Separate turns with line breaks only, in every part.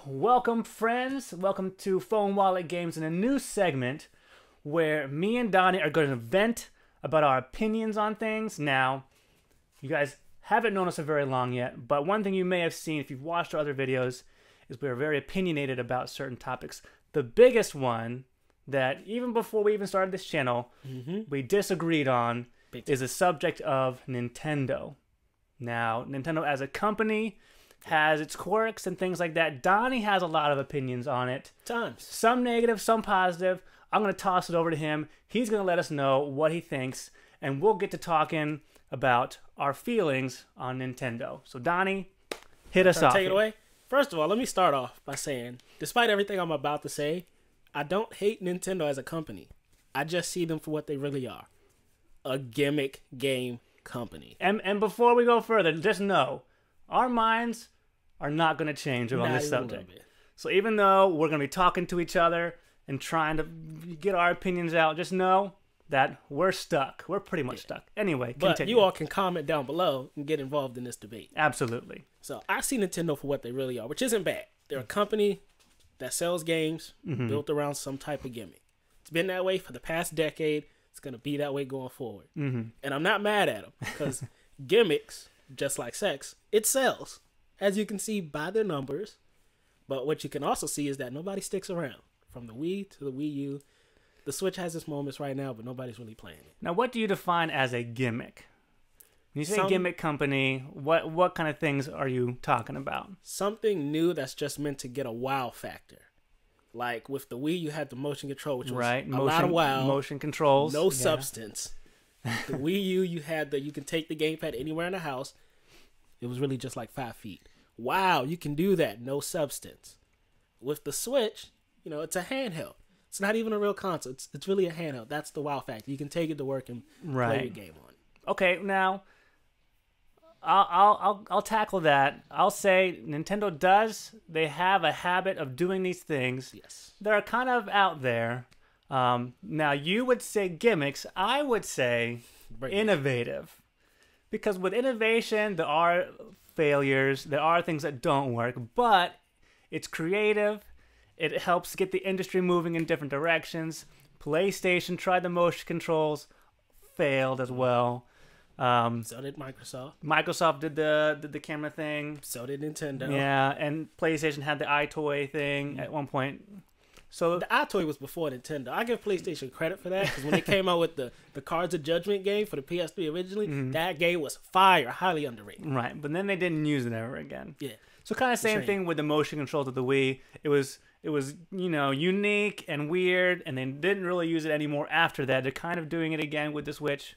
Welcome friends, welcome to Phone Wallet Games in a new segment where me and Donnie are going to vent about our opinions on things. Now, you guys haven't known us for very long yet, but one thing you may have seen if you've watched our other videos is we're very opinionated about certain topics. The biggest one that even before we even started this channel, we disagreed on is the subject of Nintendo. Now, Nintendo as a company has its quirks and things like that. Donnie has a lot of opinions on it.
Tons.
Some negative, some positive. I'm going to toss it over to him. He's going to let us know what he thinks, and we'll get to talking about our feelings on Nintendo. So, Donnie, hit us off.
Take it away. First of all, let me start off by saying, despite everything I'm about to say, I don't hate Nintendo as a company. I just see them for what they really are. A gimmick game company.
And before we go further, just know, our minds are not going to change on this subject. So even though we're going to be talking to each other and trying to get our opinions out, just know that we're stuck. We're pretty much stuck. Anyway,
but
continue.
you all can comment down below and get involved in this debate.
Absolutely.
So I see Nintendo for what they really are, which isn't bad. They're a company that sells games built around some type of gimmick. It's been that way for the past decade. It's going to be that way going forward. And I'm not mad at them because gimmicks, just like sex, it sells, as you can see by their numbers. But what you can also see is that nobody sticks around. From the Wii to the Wii U, the Switch has its moments right now, but nobody's really playing it.
Now, what do you define as a gimmick? When you say gimmick company, what kind of things are you talking about?
Something new that's just meant to get a wow factor. Like with the Wii, you had the motion control, which was a lot of wow.
Motion controls.
No substance. The Wii U, you had you can take the gamepad anywhere in the house. It was really just like 5 feet. Wow, you can do that. No substance. With the Switch, it's a handheld. It's not even a real console. It's really a handheld. That's the wow factor. You can take it to work and play your game on it.
Okay, now I'll tackle that. I'll say Nintendo does. They have a habit of doing these things.
Yes.
That are kind of out there. Now you would say gimmicks. I would say innovative. Because with innovation, there are failures. There are things that don't work. But it's creative. It helps get the industry moving in different directions. PlayStation tried the motion controls. Failed as well.
So did Microsoft.
Microsoft did the camera thing.
So did Nintendo.
Yeah, and PlayStation had the iToy thing at one point. So
the iToy was before Nintendo. I give PlayStation credit for that because when they came out with the Cards of Judgment game for the PS3 originally, that game was fire, highly underrated.
Right, but then they didn't use it ever again.
Yeah.
So kind of same thing with the motion controls of the Wii. It was unique and weird, and they didn't really use it anymore after that. They're kind of doing it again with the Switch.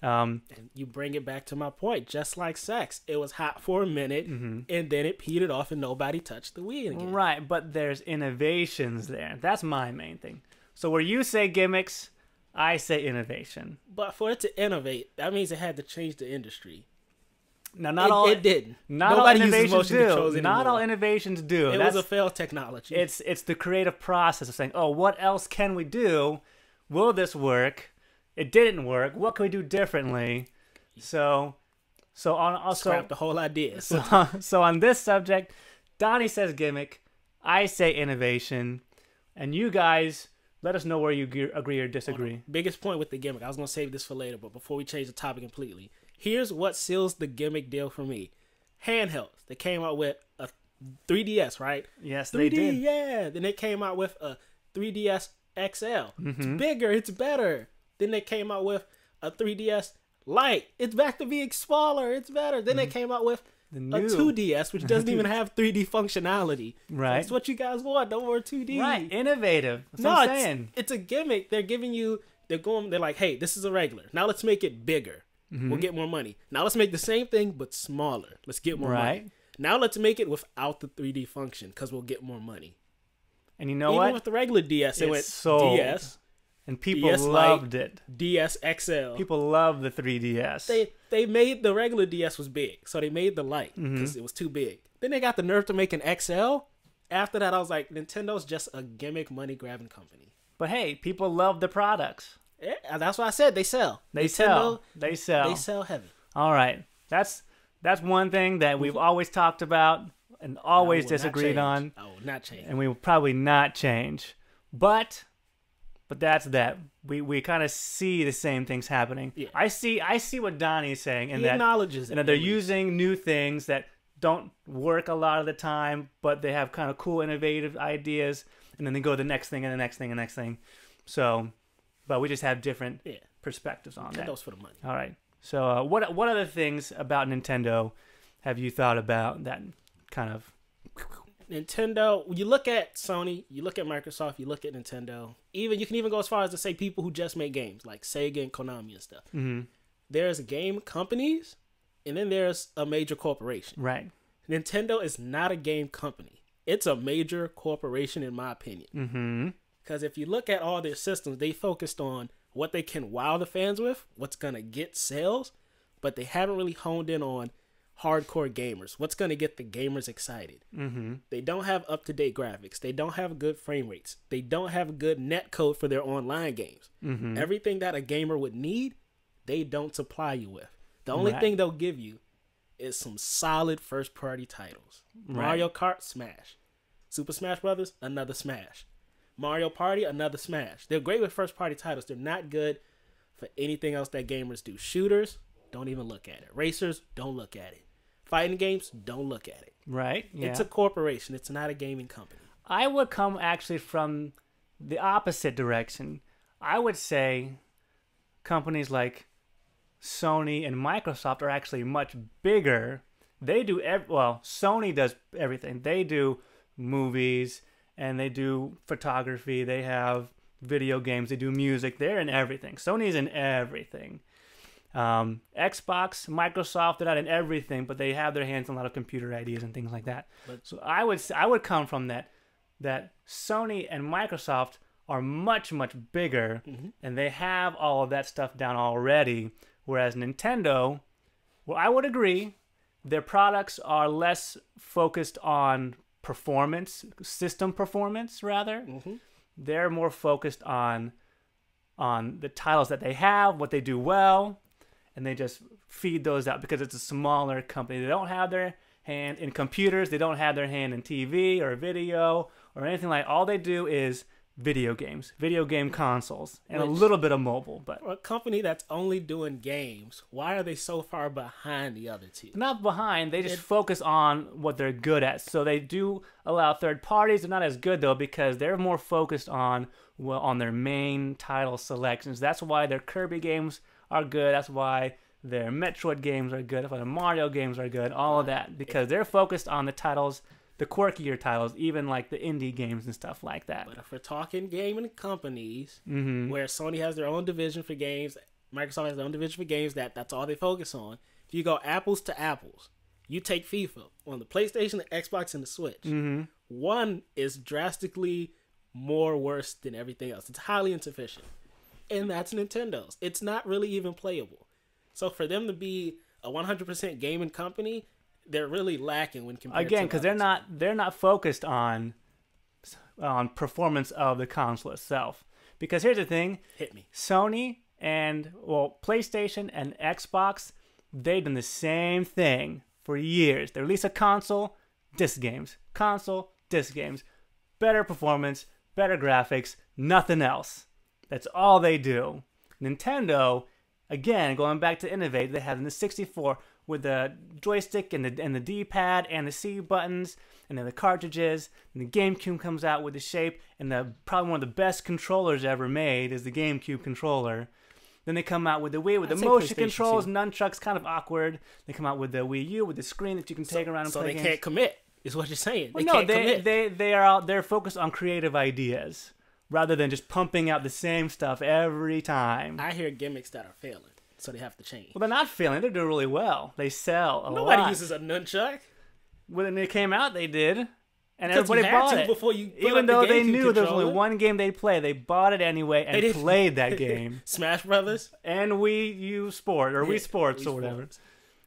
And you bring it back to my point, just like sex. It was hot for a minute, and then it petered off, and nobody touched the Wii again.
Right, but there's innovations there. That's my main thing. So where you say gimmicks, I say innovation.
But for it to innovate, that means it had to change the industry.
Now, not all
it didn't.
Not
Nobody
all
uses
innovations
motion controls
do.
anymore.
Not all innovations do.
It was a failed technology.
It's the creative process of saying, oh, what else can we do? Will this work? It didn't work. What can we do differently? So
scrap the whole idea.
So on this subject, Donnie says gimmick, I say innovation, and you guys let us know where you agree or disagree.
Biggest point with the gimmick. I was gonna save this for later, but before we change the topic completely, here's what seals the gimmick deal for me: handhelds. They came out with a 3DS, right?
Yes,
3D,
they did.
Yeah. Then they came out with a 3DS XL. It's bigger. It's better. Then they came out with a 3DS Lite. It's back to being smaller. It's better. Then they came out with a 2DS, which doesn't even have 3D functionality.
Right.
That's what you guys want. No more 2D.
Right. Innovative. That's what I'm saying.
It's a gimmick. They're giving you, they're like, hey, this is a regular. Now let's make it bigger. We'll get more money. Now let's make the same thing, but smaller. Let's get more money. Now let's make it without the 3D function because we'll get more money.
And you know what?
Even with the regular DS, it went
sold.
DS.
And people
DS
loved it.
DS XL.
People love the 3DS.
They made the regular DS was big, so they made the Lite because it was too big. Then they got the nerve to make an XL. After that, I was like, Nintendo's just a gimmick money grabbing company.
But hey, people love the products.
Yeah, that's why I said they sell.
They sell heavy.
All right.
That's one thing that we've always talked about. and always
I will not
disagreed
change.
on.
I will not change.
And we will probably not change. But that's that. We kind of see the same things happening.
Yeah.
I see what Donnie is saying, and
He acknowledges it.
and that they're using new things that don't work a lot of the time, but they have kind of cool, innovative ideas, and then they go to the next thing and the next thing and the next thing. So, but we just have different perspectives on that.
Nintendo's for the money.
All right. So, what other things about Nintendo have you thought about that kind of?
Nintendo, when you look at Sony, you look at Microsoft, you look at Nintendo, you can even go as far as to say people who just make games, like Sega and Konami and stuff.
Mm-hmm.
There's game companies, and then there's a major corporation.
Right.
Nintendo is not a game company. It's a major corporation, in my opinion.
Mm-hmm.
Because if you look at all their systems, they focused on what they can wow the fans with, what's going to get sales, but they haven't really honed in on hardcore gamers. What's going to get the gamers excited?
Mm-hmm.
They don't have up-to-date graphics. They don't have good frame rates. They don't have good net code for their online games.
Mm-hmm.
Everything that a gamer would need, they don't supply you with. The only thing they'll give you is some solid first-party titles.
Right.
Mario Kart, smash. Super Smash Brothers, another smash. Mario Party, another smash. They're great with first-party titles. They're not good for anything else that gamers do. Shooters, don't even look at it. Racers, don't look at it. Fighting games, don't look at it.
Right. Yeah.
It's a corporation. It's not a gaming company.
I would come actually from the opposite direction. I would say companies like Sony and Microsoft are actually much bigger. They do Sony does everything. They do movies and they do photography. They have video games. They do music. They're in everything. Sony's in everything. Xbox, Microsoft, they're not in everything, but they have their hands on a lot of computer ideas and things like that. So I would come from that Sony and Microsoft are much, much bigger, and they have all of that stuff down already, whereas Nintendo, well, I would agree, their products are less focused on performance, system performance, rather. They're more focused on the titles that they have, what they do well, and they just feed those out because it's a smaller company. They don't have their hand in computers. They don't have their hand in TV or video or anything like that. All they do is video games, video game consoles, and a little bit of mobile. But
for a company that's only doing games, why are they so far behind the other two?
Not behind. They just focus on what they're good at. So they do allow third parties. They're not as good, though, because they're more focused on their main title selections. That's why their Kirby games are good. That's why their Metroid games are good. That's why the Mario games are good. All of that. Because they're focused on the titles, the quirkier titles, even like the indie games and stuff like that.
But if we're talking gaming companies, where Sony has their own division for games, Microsoft has their own division for games, that's all they focus on. If you go apples to apples, you take FIFA on the PlayStation, the Xbox, and the Switch. One is drastically more worse than everything else. It's highly insufficient. And that's Nintendo's. It's not really even playable. So for them to be a 100% gaming company, they're really lacking when compared
again,
to
because they're not focused on performance of the console itself. Because here's the thing:
hit me.
Sony and PlayStation and Xbox, they've done the same thing for years. They release a console, disc games, console, disc games, better performance, better graphics, nothing else. That's all they do. Nintendo, again, going back to innovate, they have the 64 with the joystick and the D-pad and the C buttons and then the cartridges. And the GameCube comes out with the shape, and probably one of the best controllers ever made is the GameCube controller. Then they come out with the Wii with the motion controls, nunchucks, kind of awkward. They come out with the Wii U with the screen that you can take around and play games.
So they can't commit, is what you're saying.
Well, they're focused on creative ideas rather than just pumping out the same stuff every time.
I hear gimmicks that are failing, so they have to change.
Well, they're not failing. They're doing really well. They sell a lot.
Nobody uses a nunchuck.
When they came out, they did. And everybody bought it.
Before you
even though they knew there was only one game they'd play, they bought it anyway and played that game.
Smash Brothers?
And Wii U Sport, or Wii Sports, or whatever.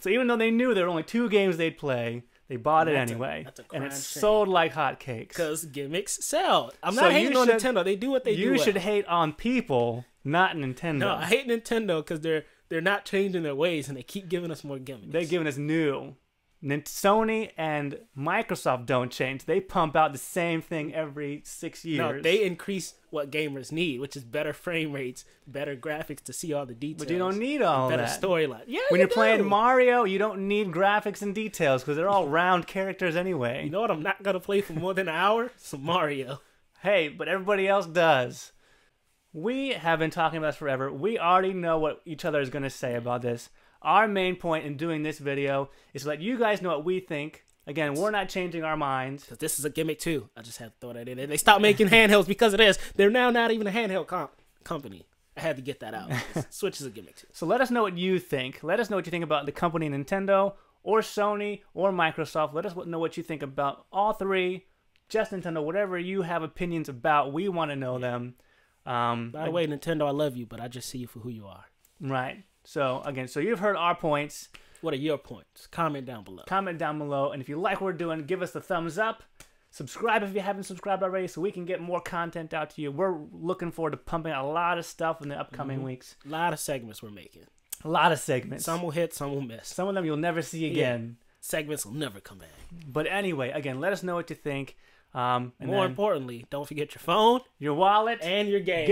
So even though they knew there were only two games they'd play, they bought it anyway. And it sold like hotcakes.
Because gimmicks sell. I'm not hating on Nintendo. They do what they do.
You should hate on people, not Nintendo.
No, I hate Nintendo because they're not changing their ways and they keep giving us more gimmicks.
They're giving us new Sony and Microsoft don't change. They pump out the same thing every 6 years.
No, they increase what gamers need, which is better frame rates, better graphics to see all the details.
But you don't need all
better
that.
Storyline. Yeah,
when you're playing Mario, you don't need graphics and details because they're all round characters anyway.
You know what I'm not going to play for more than an hour? Some Mario.
Hey, but everybody else does. We have been talking about this forever. We already know what each other is going to say about this. Our main point in doing this video is to let you guys know what we think. Again, we're not changing our minds.
Because this is a gimmick too. I just had to throw that in there. They stopped making handhelds because of this. They're now not even a handheld company. I had to get that out. Switch is a gimmick too.
So let us know what you think. Let us know what you think about the company Nintendo or Sony or Microsoft. Let us know what you think about all three. Just Nintendo, whatever you have opinions about, we want to know them.
By the way, Nintendo, I love you, but I just see you for who you are.
Right. So, again, you've heard our points.
What are your points? Comment down below.
Comment down below. And if you like what we're doing, give us the thumbs up. Subscribe if you haven't subscribed already so we can get more content out to you. We're looking forward to pumping out a lot of stuff in the upcoming weeks.
A lot of segments we're making.
A lot of segments.
Some will hit, some will miss.
Some of them you'll never see again.
Yeah. Segments will never come back.
But anyway, again, let us know what you think.
More importantly, don't forget your phone,
your wallet,
and your games.